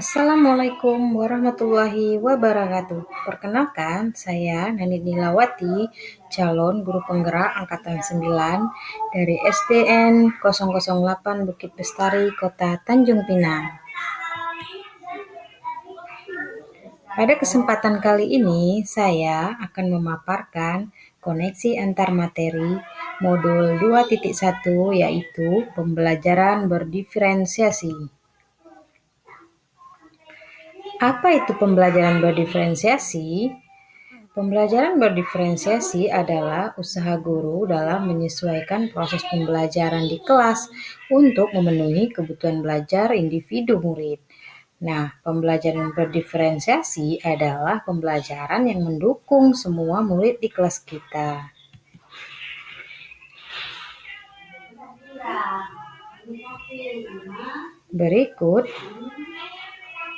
Assalamualaikum warahmatullahi wabarakatuh. Perkenalkan, saya Nani Nilawati, calon guru penggerak angkatan 9 dari SDN 008 Bukit Bestari, Kota Tanjung Pinang. Pada kesempatan kali ini, saya akan memaparkan koneksi antar materi modul 2.1, yaitu pembelajaran berdiferensiasi. Apa itu pembelajaran berdiferensiasi? Pembelajaran berdiferensiasi adalah usaha guru dalam menyesuaikan proses pembelajaran di kelas untuk memenuhi kebutuhan belajar individu murid. Nah, pembelajaran berdiferensiasi adalah pembelajaran yang mendukung semua murid di kelas kita. Berikut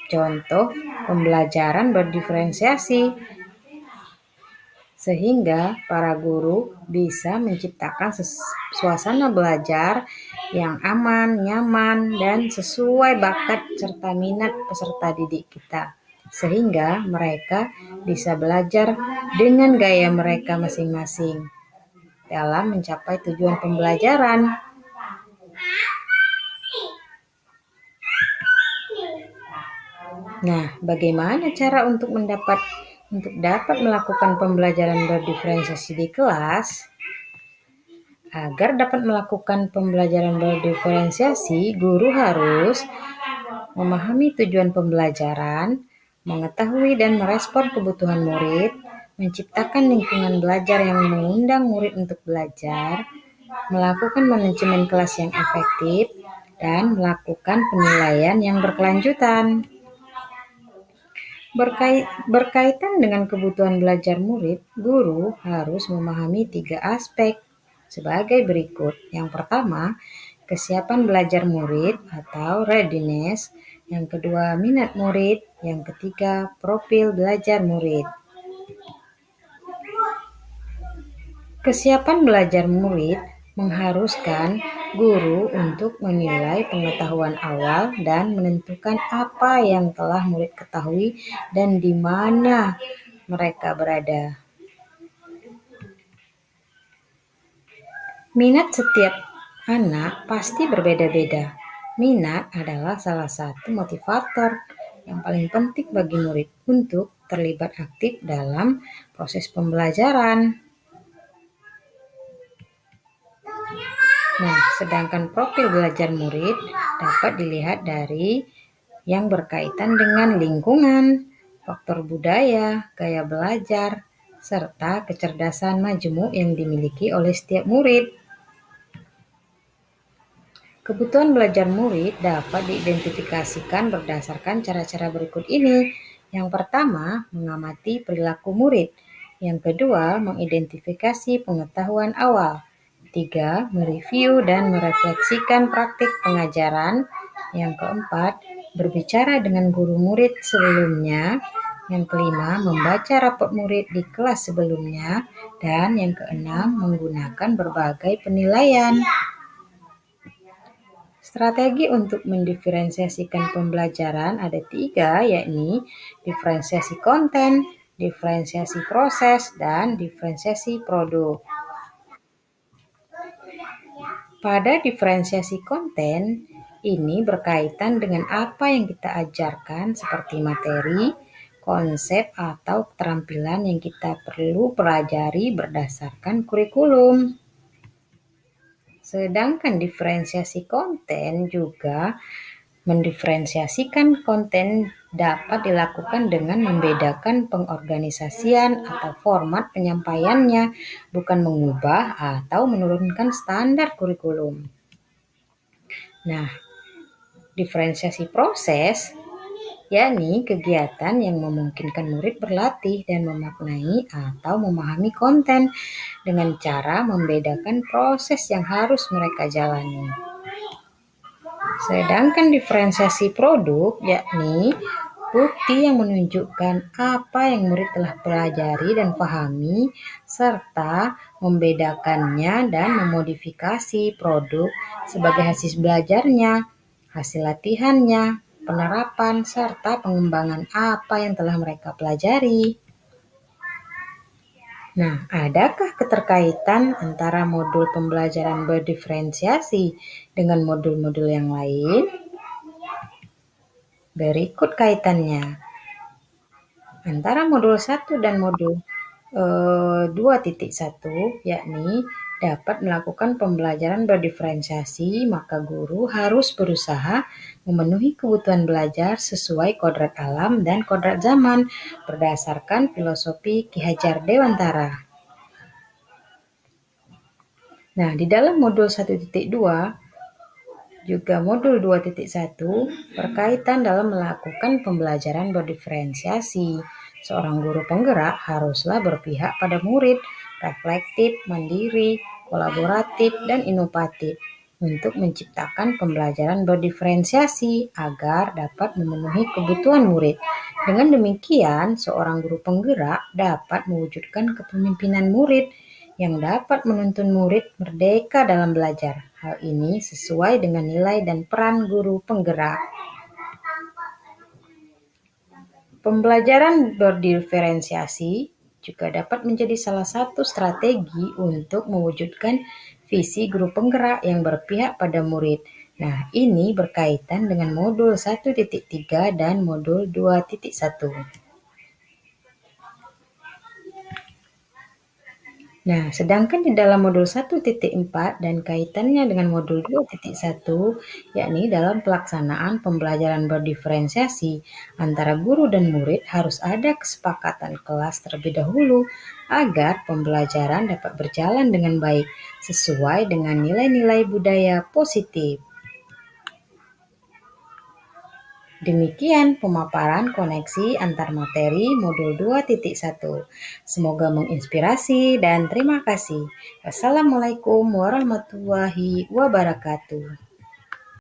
contoh pembelajaran berdiferensiasi, sehingga para guru bisa menciptakan suasana belajar yang aman, nyaman, dan sesuai bakat serta minat peserta didik kita, sehingga mereka bisa belajar dengan gaya mereka masing-masing dalam mencapai tujuan pembelajaran. Nah, bagaimana cara untuk dapat melakukan pembelajaran berdiferensiasi di kelas? Agar dapat melakukan pembelajaran berdiferensiasi, guru harus memahami tujuan pembelajaran, mengetahui dan merespon kebutuhan murid, menciptakan lingkungan belajar yang mengundang murid untuk belajar, melakukan manajemen kelas yang efektif, dan melakukan penilaian yang berkelanjutan. Berkaitan dengan kebutuhan belajar murid, guru harus memahami 3 aspek sebagai berikut. Yang pertama, kesiapan belajar murid atau readiness. Yang kedua, minat murid. Yang ketiga, profil belajar murid. Kesiapan belajar murid mengharuskan guru untuk menilai pengetahuan awal dan menentukan apa yang telah murid ketahui dan di mana mereka berada. Minat setiap anak pasti berbeda-beda. Minat adalah salah satu motivator yang paling penting bagi murid untuk terlibat aktif dalam proses pembelajaran. Nah, sedangkan profil belajar murid dapat dilihat dari yang berkaitan dengan lingkungan, faktor budaya, gaya belajar, serta kecerdasan majemuk yang dimiliki oleh setiap murid. Kebutuhan belajar murid dapat diidentifikasikan berdasarkan cara-cara berikut ini. Yang pertama, mengamati perilaku murid. Yang kedua, mengidentifikasi pengetahuan awal. 3. Mereview dan merefleksikan praktik pengajaran. Yang keempat, berbicara dengan guru murid sebelumnya. Yang kelima, membaca rapot murid di kelas sebelumnya. Dan yang keenam, menggunakan berbagai penilaian. Strategi untuk mendiferensiasikan pembelajaran ada 3, yakni diferensiasi konten, diferensiasi proses, dan diferensiasi produk. Pada diferensiasi konten, ini berkaitan dengan apa yang kita ajarkan seperti materi, konsep, atau keterampilan yang kita perlu pelajari berdasarkan kurikulum. Sedangkan diferensiasi konten juga mendiferensiasikan konten dapat dilakukan dengan membedakan pengorganisasian atau format penyampaiannya, bukan mengubah atau menurunkan standar kurikulum. Nah, diferensiasi proses, yakni kegiatan yang memungkinkan murid berlatih dan memaknai atau memahami konten dengan cara membedakan proses yang harus mereka jalani. Sedangkan diferensiasi produk, yakni bukti yang menunjukkan apa yang murid telah pelajari dan pahami, serta membedakannya dan memodifikasi produk sebagai hasil belajarnya, hasil latihannya, penerapan, serta pengembangan apa yang telah mereka pelajari. Nah, adakah keterkaitan antara modul pembelajaran berdiferensiasi dengan modul-modul yang lain? Berikut kaitannya. Antara modul 1 dan modul 2.1, yakni dapat melakukan pembelajaran berdiferensiasi, maka guru harus berusaha memenuhi kebutuhan belajar sesuai kodrat alam dan kodrat zaman berdasarkan filosofi Ki Hajar Dewantara. Nah, di dalam modul 1.2 juga modul 2.1 berkaitan dalam melakukan pembelajaran berdiferensiasi. Seorang guru penggerak haruslah berpihak pada murid, reflektif, mandiri, kolaboratif, dan inovatif untuk menciptakan pembelajaran berdiferensiasi agar dapat memenuhi kebutuhan murid. Dengan demikian, seorang guru penggerak dapat mewujudkan kepemimpinan murid yang dapat menuntun murid merdeka dalam belajar. Hal ini sesuai dengan nilai dan peran guru penggerak. Pembelajaran berdiferensiasi juga dapat menjadi salah satu strategi untuk mewujudkan visi guru penggerak yang berpihak pada murid. Nah, ini berkaitan dengan modul 1.3 dan modul 2.1. Nah, sedangkan di dalam modul 1.4 dan kaitannya dengan modul 2.1, yakni dalam pelaksanaan pembelajaran berdiferensiasi antara guru dan murid harus ada kesepakatan kelas terlebih dahulu agar pembelajaran dapat berjalan dengan baik sesuai dengan nilai-nilai budaya positif. Demikian pemaparan koneksi antar materi modul 2.1. Semoga menginspirasi dan terima kasih. Wassalamualaikum warahmatullahi wabarakatuh.